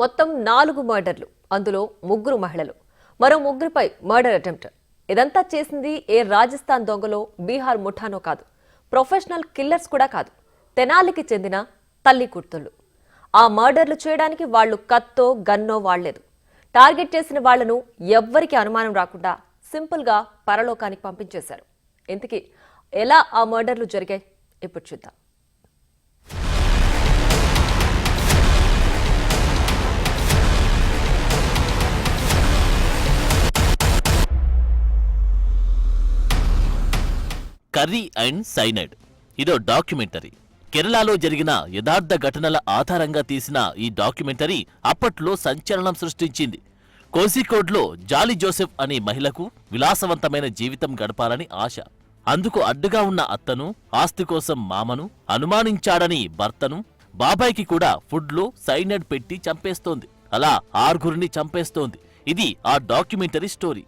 మొత్తం 4 మర్డర్లు, అందులో 3 మహిళలు, మరో 3పై మర్డర్ అటెంప్ట్. ఇదంతా చేసింది ఏ రాజస్థాన్ దొంగలో, బీహార్ ముఠానో కాదు, ప్రొఫెషనల్ కిల్లర్స్ కూడా కాదు, తెనాలికి చెందిన తల్లి కూతుళ్లు. ఆ మర్డర్లు చేయడానికి వాళ్లు కత్తో గన్నో వాడలేదు. టార్గెట్ చేసిన వాళ్లను ఎవ్వరికీ అనుమానం రాకుండా సింపుల్ గా పరలోకానికి పంపించేశారు. ఇంతకీ ఎలా ఆ మర్డర్లు జరిగాయి ఇప్పుడు చూద్దాం. కర్రీ అండ్ సైనైడ్ ఇదో డాక్యుమెంటరీ. కేరళలో జరిగిన యథార్థ ఘటనల ఆధారంగా తీసిన ఈ డాక్యుమెంటరీ అప్పట్లో సంచలనం సృష్టించింది. కోజికోడ్లో జాలీ జోసెఫ్ అనే మహిళకు విలాసవంతమైన జీవితం గడపాలని ఆశ. అందుకు అడ్డుగా ఉన్న అత్తను, ఆస్తి కోసం మామను, అనుమానించాడని భర్తను, బాబాయికి కూడా ఫుడ్లో సైనైడ్ పెట్టి చంపేస్తోంది. అలా 6 చంపేస్తోంది. ఇది ఆ డాక్యుమెంటరీ స్టోరీ.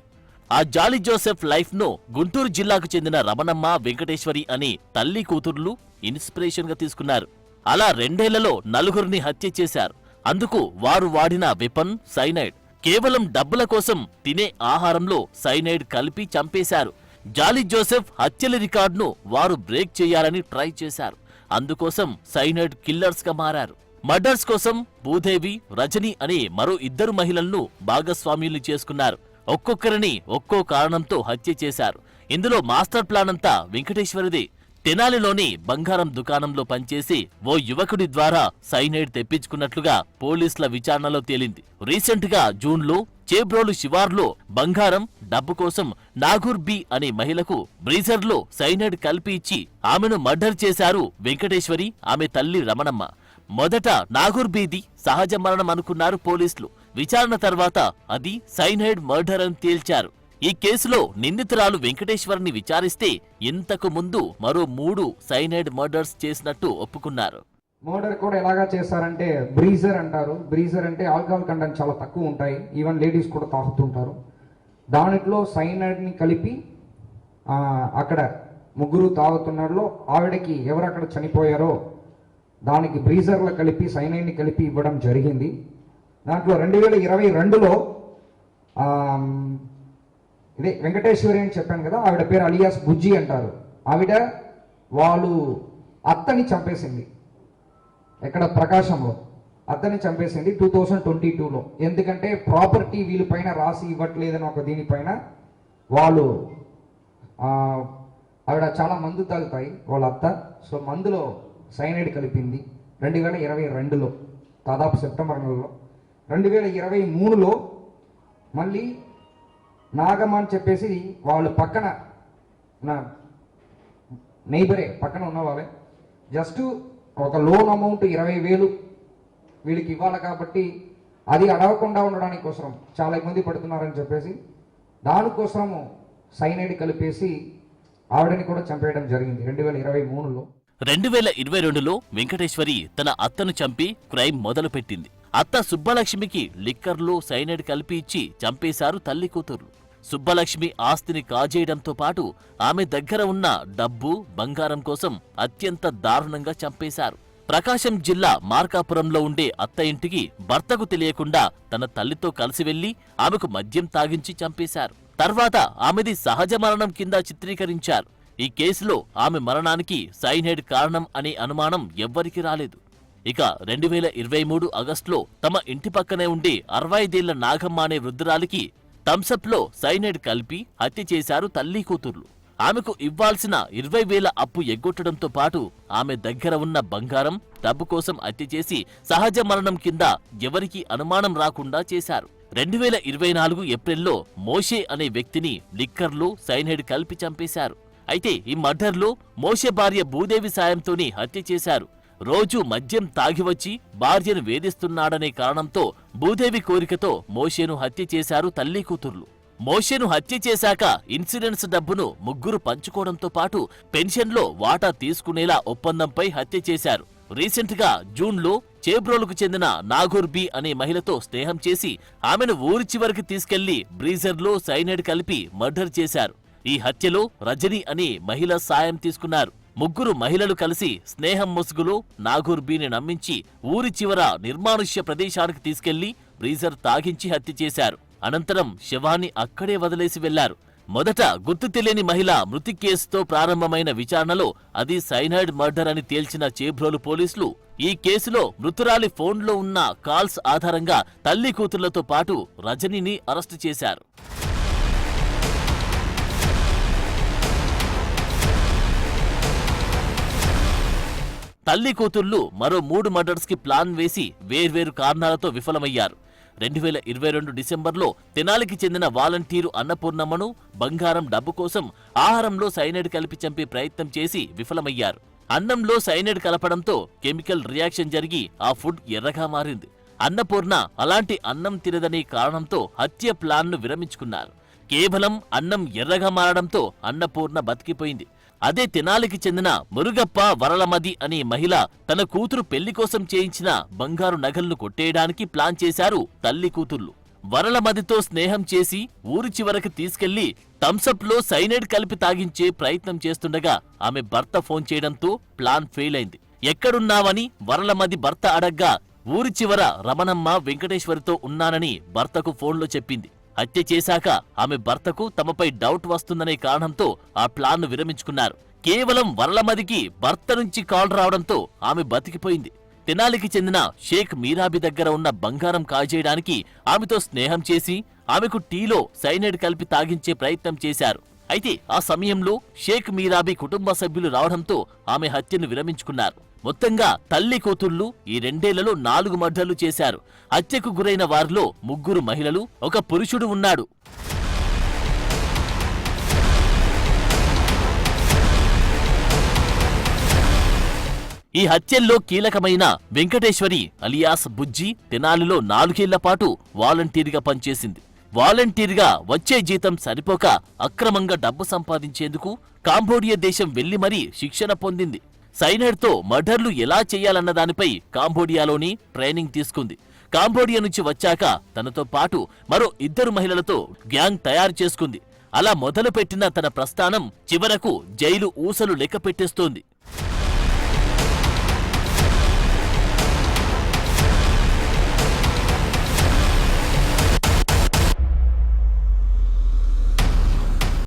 ఆ జాలీ జోసెఫ్ లైఫ్ ను గుంటూరు జిల్లాకు చెందిన రమణమ్మ, వెంకటేశ్వరి అనే తల్లి కూతుర్లు ఇన్స్పిరేషన్ గా తీసుకున్నారు. అలా 2 ఏళ్లలో 4 హత్య చేశారు. అందుకు వారు వాడిన వెపన్ సైనైడ్. కేవలం డబ్బుల కోసం తినే ఆహారంలో సైనైడ్ కలిపి చంపేశారు. జాలీ జోసెఫ్ హత్యల రికార్డును వారు బ్రేక్ చేయాలని ట్రై చేశారు. అందుకోసం సైనైడ్ కిల్లర్స్ గా మారారు. మర్డర్స్ కోసం భూదేవి, రజని అనే మరో 2 మహిళలను భాగస్వామ్యులు చేసుకున్నారు. ఒక్కొక్కరిని ఒక్కో కారణంతో హత్య చేశారు. ఇందులో మాస్టర్ ప్లాన్ అంతా వెంకటేశ్వరిదే. తెనాలిలోని బంగారం దుకాణంలో పనిచేసి ఓ యువకుడి ద్వారా సైనైడ్ తెప్పించుకున్నట్లుగా పోలీసుల విచారణలో తేలింది. రీసెంట్ గా జూన్లో చేబ్రోలు శివార్లో బంగారం డబ్బు కోసం నాగూర్ బి అనే మహిళకు బ్రీజర్లో సైనైడ్ కలిపి ఇచ్చి ఆమెను మర్డర్ చేశారు వెంకటేశ్వరి, ఆమె తల్లి రమణమ్మ. మొదట నాగూర్ బీది సహజ మరణం అనుకున్నారు పోలీసులు. విచారణ తర్వాత అది సైనైడ్ మర్డర్ అని తేల్చారు. ఈ కేసులో నిందితురాలు వెంకటేశ్వరిని విచారిస్తే ఇంతకు ముందు మరో 3 సైనైడ్ మర్డర్స్ చేసినట్టు ఒప్పుకున్నారు. మర్డర్ కూడా ఎలాగా చేస్తారంటే బ్రీజర్ అంటారు. బ్రీజర్ అంటే ఆల్కహాల్ కంటెంట్ చాలా తక్కువ ఉంటాయి, ఈవెన్ లేడీస్ కూడా తాగుతుంటారు. దాంట్లో సైనైడ్ని కలిపి అక్కడ 3 తాగుతున్నలో ఆవిడకి ఎవరక్కడ చనిపోయారో దానికి బ్రీజర్లో కలిపి సైనైడ్ని కలిపి ఇవ్వడం జరిగింది. దాంట్లో 2022లో ఇదే వెంకటేశ్వరి అని చెప్పాను కదా, ఆవిడ పేరు అలియాస్ బుజ్జి అంటారు. ఆవిడ వాళ్ళు అత్తని చంపేసింది. ఎక్కడ ప్రకాశంలో అత్తని చంపేసింది 2022లో. ఎందుకంటే ప్రాపర్టీ వీళ్ళపైన రాసి ఇవ్వట్లేదని ఒక దీనిపైన వాళ్ళు ఆవిడ చాలా మందు తాగుతాయి వాళ్ళ అత్త. సో మందులో సైనైడ్ కలిపింది 2022లో, దాదాపు సెప్టెంబర్ నెలలో. 2023లో మళ్ళీ నాగమ్మ అని చెప్పేసి వాళ్ళు పక్కన నా నైబరే, పక్కన ఉన్న వాళ్ళే, జస్ట్ ఒక లోన్ అమౌంట్ 20,000 వీళ్ళకి ఇవ్వాలి కాబట్టి అది అడగకుండా ఉండడానికి కోసం చాలా ఇబ్బంది పడుతున్నారని చెప్పేసి దానికోసము సైనైడ్ కలిపేసి ఆవిడని కూడా చంపేయడం జరిగింది 2023లో. 2022లో వెంకటేశ్వరి తన అత్తను చంపి క్రైమ్ మొదలుపెట్టింది. అత్త సుబ్బలక్ష్మికి లిక్కర్లో సైనైడ్ కలిపి ఇచ్చి చంపేశారు తల్లి కూతురు. సుబ్బలక్ష్మి ఆస్తిని కాజేయడంతో పాటు ఆమె దగ్గర ఉన్న డబ్బు, బంగారం కోసం అత్యంత దారుణంగా చంపేశారు. ప్రకాశం జిల్లా మార్కాపురంలో ఉండే అత్త ఇంటికి భర్తకు తెలియకుండా తన తల్లితో కలిసి వెళ్లి ఆమెకు మద్యం తాగించి చంపేశారు. తర్వాత ఆమెది సహజ మరణం కింద చిత్రీకరించారు. ఈ కేసులో ఆమె మరణానికి సైనైడ్ కారణం అనే అనుమానం ఎవ్వరికి రాలేదు. ఇక 2023 ఆగస్టులో తమ ఇంటి పక్కనే ఉండే 65 ఏళ్ల నాగమ్మ అనే వృద్ధురాలికి థమ్సప్లో సైనైడ్ కలిపి హత్య చేశారు తల్లి కూతుర్లు. ఆమెకు ఇవ్వాల్సిన 20,000 అప్పు ఎగ్గొట్టడంతో పాటు ఆమె దగ్గర ఉన్న బంగారం, డబ్బు కోసం హత్య చేసి సహజ మరణం కింద ఎవరికీ అనుమానం రాకుండా చేశారు. 2024 ఏప్రిల్లో మోషే అనే వ్యక్తిని లిక్కర్లో సైనైడ్ కలిపి చంపేశారు. అయితే ఈ మర్డర్లో మోషే భార్య భూదేవి సాయంతోనే హత్య చేశారు. రోజూ మద్యం తాగివచ్చి భార్యను వేధిస్తున్నాడనే కారణంతో భూదేవి కోరికతో మోషేను హత్య చేశారు తల్లి కూతుర్లు. మోషేను హత్య చేశాక ఇన్సూరెన్స్ డబ్బును 3 పంచుకోవడంతో పాటు పెన్షన్లో వాటా తీసుకునేలా ఒప్పందంపై హత్య చేశారు. రీసెంట్ గా జూన్లో చేబ్రోలుకు చెందిన నాగూర్ బి అనే మహిళతో స్నేహం చేసి ఆమెను ఊరి చివరికి తీసుకెళ్లి బ్రీజర్లో సైనైడ్ కలిపి మర్డర్ చేశారు. ఈ హత్యలో రజని అనే మహిళ సాయం తీసుకున్నారు. ముగ్గురు మహిళలు కలిసి స్నేహం ముసుగులో నాగూర్ బీని నమ్మించి ఊరి చివర నిర్మానుష్య ప్రదేశానికి తీసుకెళ్లి బ్రీజర్ తాగించి హత్య చేశారు. అనంతరం శవాన్ని అక్కడే వదిలేసి వెళ్లారు. మొదట గుర్తు తెలియని మహిళ మృతి కేసుతో ప్రారంభమైన విచారణలో అది సైనైడ్ మర్డర్ అని తేల్చిన చేబ్రోలు పోలీసులు ఈ కేసులో మృతురాలి ఫోన్లో ఉన్న కాల్స్ ఆధారంగా తల్లి కూతుళ్లతో పాటు రజనిని అరెస్టు చేశారు. తల్లి కూతుళ్లు మరో 3 మర్డర్స్ కి ప్లాన్ వేసి వేర్వేరు కారణాలతో విఫలమయ్యారు. 2022 డిసెంబర్లో తెనాలికి చెందిన వాలంటీరు అన్నపూర్ణమ్మను బంగారం డబ్బు కోసం ఆహారంలో సైనైడ్ కలిపి చంపే ప్రయత్నం చేసి విఫలమయ్యారు. అన్నంలో సైనైడ్ కలపడంతో కెమికల్ రియాక్షన్ జరిగి ఆ ఫుడ్ ఎర్రగా మారింది. అన్నపూర్ణ అలాంటి అన్నం తినదనే కారణంతో హత్య ప్లాన్ను విరమించుకున్నారు. కేవలం అన్నం ఎర్రగా మారడంతో అన్నపూర్ణ బతికిపోయింది. అదే తెనాలికి చెందిన మురుగప్ప వరలమది అనే మహిళ తన కూతురు పెళ్లి కోసం చేయించిన బంగారు నగలను కొట్టేయడానికి ప్లాన్ చేశారు తల్లి కూతుర్లు. వరలమదితో స్నేహం చేసి ఊరి చివరకు తీసుకెళ్లి థమ్సప్ లో సైనైడ్ కలిపి తాగించే ప్రయత్నం చేస్తుండగా ఆమె భర్త ఫోన్ చేయడంతో ప్లాన్ ఫెయిల్ అయింది. ఎక్కడున్నావని వరలమది భర్త అడగ్గా ఊరి చివర రమణమ్మ వెంకటేశ్వరితో ఉన్నానని భర్తకు ఫోన్లో చెప్పింది. హత్య చేశాక ఆమె భర్తకు తమపై డౌట్ వస్తుందనే కారణంతో ఆ ప్లాన్ను విరమించుకున్నారు. కేవలం వరలమదికి భర్త నుంచి కాల్ రావడంతో ఆమె బతికిపోయింది. తెనాలికి చెందిన షేక్ మీరాబి దగ్గర ఉన్న బంగారం కాజేయడానికి ఆమెతో స్నేహం చేసి ఆమెకు టీలో సైనైడ్ కలిపి తాగించే ప్రయత్నం చేశారు. అయితే ఆ సమయంలో షేక్ మీరాబి కుటుంబ సభ్యులు రావడంతో ఆమె హత్యను విరమించుకున్నారు. మొత్తంగా తల్లి కూతుళ్లు ఈ 2 ఏళ్లలో 4 మర్డర్లు చేశారు. హత్యకు గురైన వారిలో 3 మహిళలు, 1 పురుషుడు ఉన్నాడు. ఈ హత్యల్లో కీలకమైన వెంకటేశ్వరి అలియాస్ బుజ్జి తెనాలిలో 4 ఏళ్ల పాటు వాలంటీర్గా పనిచేసింది. వాలంటీర్గా వచ్చే జీతం సరిపోక అక్రమంగా డబ్బు సంపాదించేందుకు కాంబోడియా దేశం వెళ్లి మరీ శిక్షణ పొందింది. సైనైడ్తో మర్డర్లు ఎలా చేయాలన్న దానిపై కాంబోడియాలోని ట్రైనింగ్ తీసుకుంది. కాంబోడియా నుంచి వచ్చాక తనతో పాటు మరో 2 మహిళలతో గ్యాంగ్ తయారు చేసుకుంది. అలా మొదలుపెట్టిన తన ప్రస్థానం చివరకు జైలు ఊసలు లెక్క పెట్టేస్తోంది.